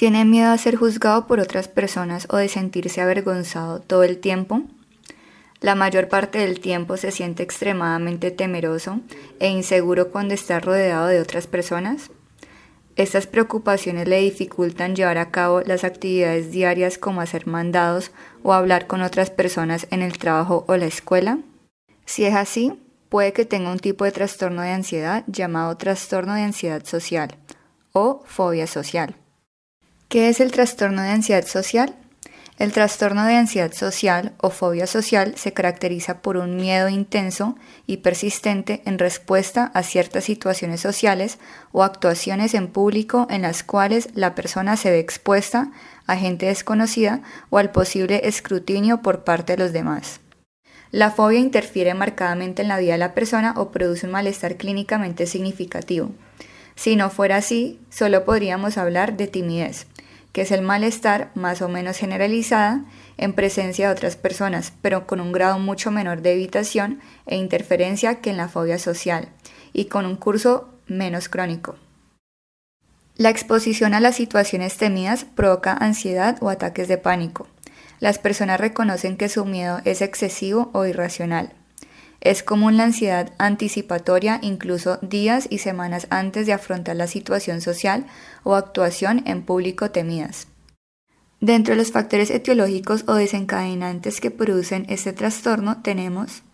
¿Tiene miedo a ser juzgado por otras personas o de sentirse avergonzado todo el tiempo? La mayor parte del tiempo se siente extremadamente temeroso e inseguro cuando está rodeado de otras personas. Estas preocupaciones le dificultan llevar a cabo las actividades diarias como hacer mandados o hablar con otras personas en el trabajo o la escuela. Si es así, puede que tenga un tipo de trastorno de ansiedad llamado trastorno de ansiedad social o fobia social. ¿Qué es el trastorno de ansiedad social? El trastorno de ansiedad social o fobia social se caracteriza por un miedo intenso y persistente en respuesta a ciertas situaciones sociales o actuaciones en público en las cuales la persona se ve expuesta a gente desconocida o al posible escrutinio por parte de los demás. La fobia interfiere marcadamente en la vida de la persona o produce un malestar clínicamente significativo. Si no fuera así, solo podríamos hablar de timidez, que es el malestar más o menos generalizada en presencia de otras personas, pero con un grado mucho menor de evitación e interferencia que en la fobia social, y con un curso menos crónico. La exposición a las situaciones temidas provoca ansiedad o ataques de pánico. Las personas reconocen que su miedo es excesivo o irracional. Es común la ansiedad anticipatoria incluso días y semanas antes de afrontar la situación social o actuación en público temidas. Dentro de los factores etiológicos o desencadenantes que producen este trastorno tenemos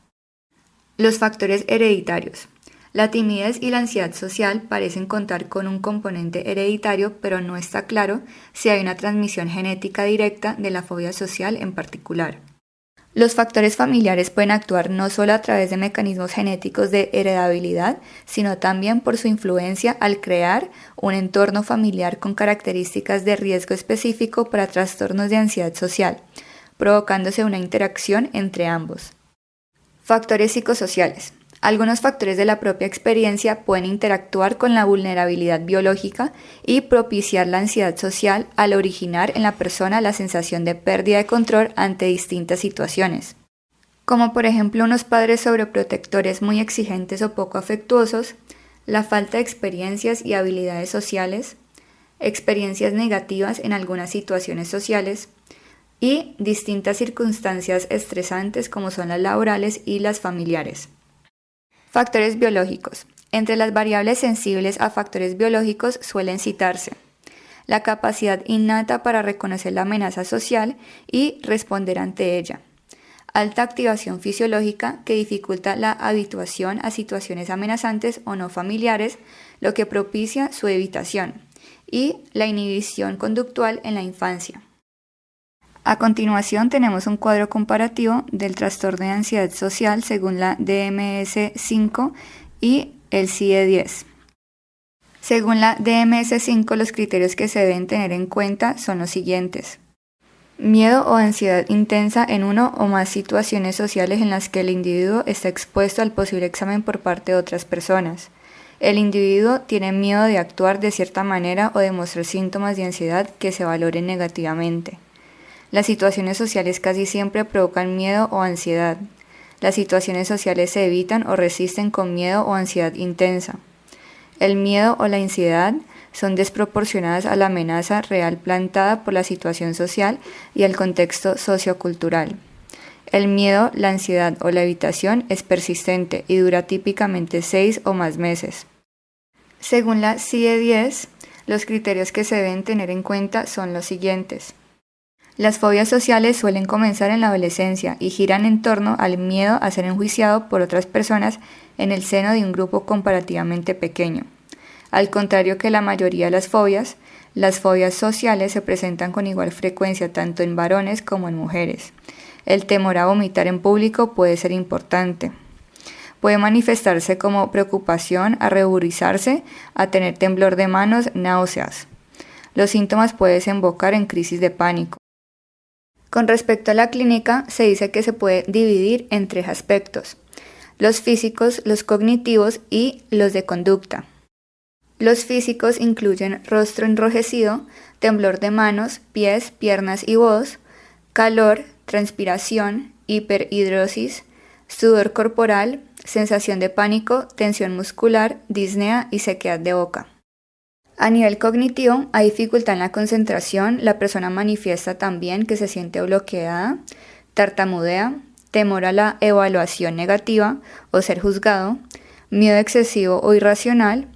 los factores hereditarios. La timidez y la ansiedad social parecen contar con un componente hereditario, pero no está claro si hay una transmisión genética directa de la fobia social en particular. Los factores familiares pueden actuar no solo a través de mecanismos genéticos de heredabilidad, sino también por su influencia al crear un entorno familiar con características de riesgo específico para trastornos de ansiedad social, provocándose una interacción entre ambos. Factores psicosociales. Algunos factores de la propia experiencia pueden interactuar con la vulnerabilidad biológica y propiciar la ansiedad social al originar en la persona la sensación de pérdida de control ante distintas situaciones, como por ejemplo unos padres sobreprotectores muy exigentes o poco afectuosos, la falta de experiencias y habilidades sociales, experiencias negativas en algunas situaciones sociales y distintas circunstancias estresantes como son las laborales y las familiares. Factores biológicos. Entre las variables sensibles a factores biológicos suelen citarse la capacidad innata para reconocer la amenaza social y responder ante ella, alta activación fisiológica que dificulta la habituación a situaciones amenazantes o no familiares, lo que propicia su evitación, y la inhibición conductual en la infancia. A continuación tenemos un cuadro comparativo del trastorno de ansiedad social según la DMS-5 y el CIE-10. Según la DMS-5, los criterios que se deben tener en cuenta son los siguientes. Miedo o ansiedad intensa en uno o más situaciones sociales en las que el individuo está expuesto al posible examen por parte de otras personas. El individuo tiene miedo de actuar de cierta manera o de mostrar síntomas de ansiedad que se valoren negativamente. Las situaciones sociales casi siempre provocan miedo o ansiedad. Las situaciones sociales se evitan o resisten con miedo o ansiedad intensa. El miedo o la ansiedad son desproporcionadas a la amenaza real plantada por la situación social y al contexto sociocultural. El miedo, la ansiedad o la evitación es persistente y dura típicamente 6 o más meses. Según la CIE-10, los criterios que se deben tener en cuenta son los siguientes. Las fobias sociales suelen comenzar en la adolescencia y giran en torno al miedo a ser enjuiciado por otras personas en el seno de un grupo comparativamente pequeño. Al contrario que la mayoría de las fobias sociales se presentan con igual frecuencia tanto en varones como en mujeres. El temor a vomitar en público puede ser importante. Puede manifestarse como preocupación, a ruborizarse, a tener temblor de manos, náuseas. Los síntomas pueden desembocar en crisis de pánico. Con respecto a la clínica, se dice que se puede dividir en 3 aspectos: los físicos, los cognitivos y los de conducta. Los físicos incluyen rostro enrojecido, temblor de manos, pies, piernas y voz, calor, transpiración, hiperhidrosis, sudor corporal, sensación de pánico, tensión muscular, disnea y sequedad de boca. A nivel cognitivo, hay dificultad en la concentración, la persona manifiesta también que se siente bloqueada, tartamudea, temor a la evaluación negativa o ser juzgado, miedo excesivo o irracional,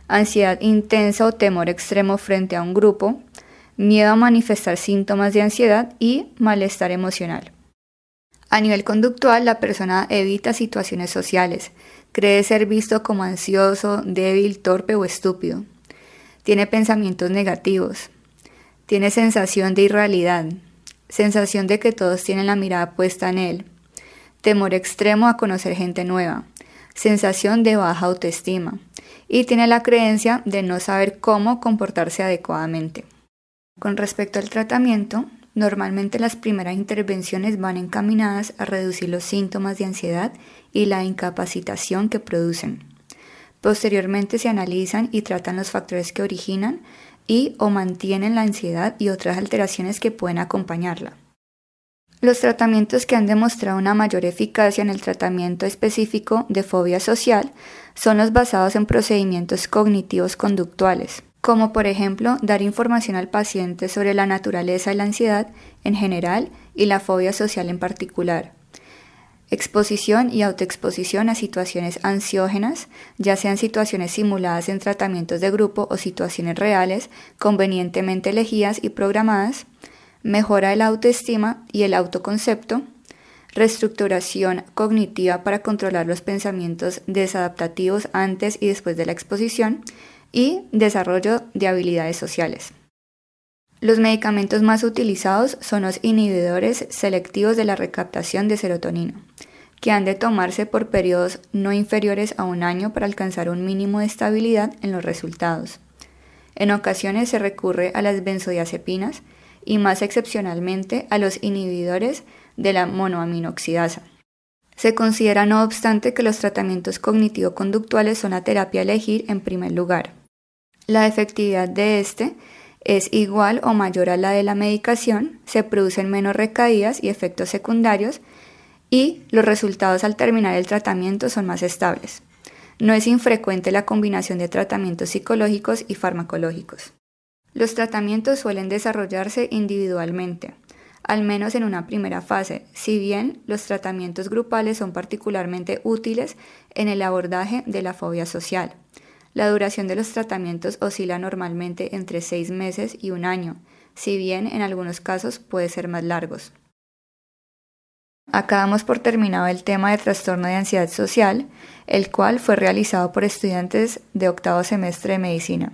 ansiedad intensa o temor extremo frente a un grupo, miedo a manifestar síntomas de ansiedad y malestar emocional. A nivel conductual, la persona evita situaciones sociales, cree ser visto como ansioso, débil, torpe o estúpido. Tiene pensamientos negativos. Tiene sensación de irrealidad, sensación de que todos tienen la mirada puesta en él. Temor extremo a conocer gente nueva, sensación de baja autoestima y tiene la creencia de no saber cómo comportarse adecuadamente. Con respecto al tratamiento, normalmente las primeras intervenciones van encaminadas a reducir los síntomas de ansiedad y la incapacitación que producen. Posteriormente se analizan y tratan los factores que originan y o mantienen la ansiedad y otras alteraciones que pueden acompañarla. Los tratamientos que han demostrado una mayor eficacia en el tratamiento específico de fobia social son los basados en procedimientos cognitivos conductuales, como por ejemplo dar información al paciente sobre la naturaleza de la ansiedad en general y la fobia social en particular. Exposición y autoexposición a situaciones ansiógenas, ya sean situaciones simuladas en tratamientos de grupo o situaciones reales, convenientemente elegidas y programadas. Mejora de la autoestima y el autoconcepto, reestructuración cognitiva para controlar los pensamientos desadaptativos antes y después de la exposición y desarrollo de habilidades sociales. Los medicamentos más utilizados son los inhibidores selectivos de la recaptación de serotonina, que han de tomarse por periodos no inferiores a 1 año para alcanzar un mínimo de estabilidad en los resultados. En ocasiones se recurre a las benzodiazepinas, y más excepcionalmente a los inhibidores de la monoaminoxidasa. Se considera no obstante que los tratamientos cognitivo-conductuales son la terapia a elegir en primer lugar. La efectividad de este es igual o mayor a la de la medicación, se producen menos recaídas y efectos secundarios y los resultados al terminar el tratamiento son más estables. No es infrecuente la combinación de tratamientos psicológicos y farmacológicos. Los tratamientos suelen desarrollarse individualmente, al menos en una primera fase, si bien los tratamientos grupales son particularmente útiles en el abordaje de la fobia social. La duración de los tratamientos oscila normalmente entre 6 meses y 1 año, si bien en algunos casos puede ser más largos. Acá damos por terminado el tema de trastorno de ansiedad social, el cual fue realizado por estudiantes de 8º semestre de medicina.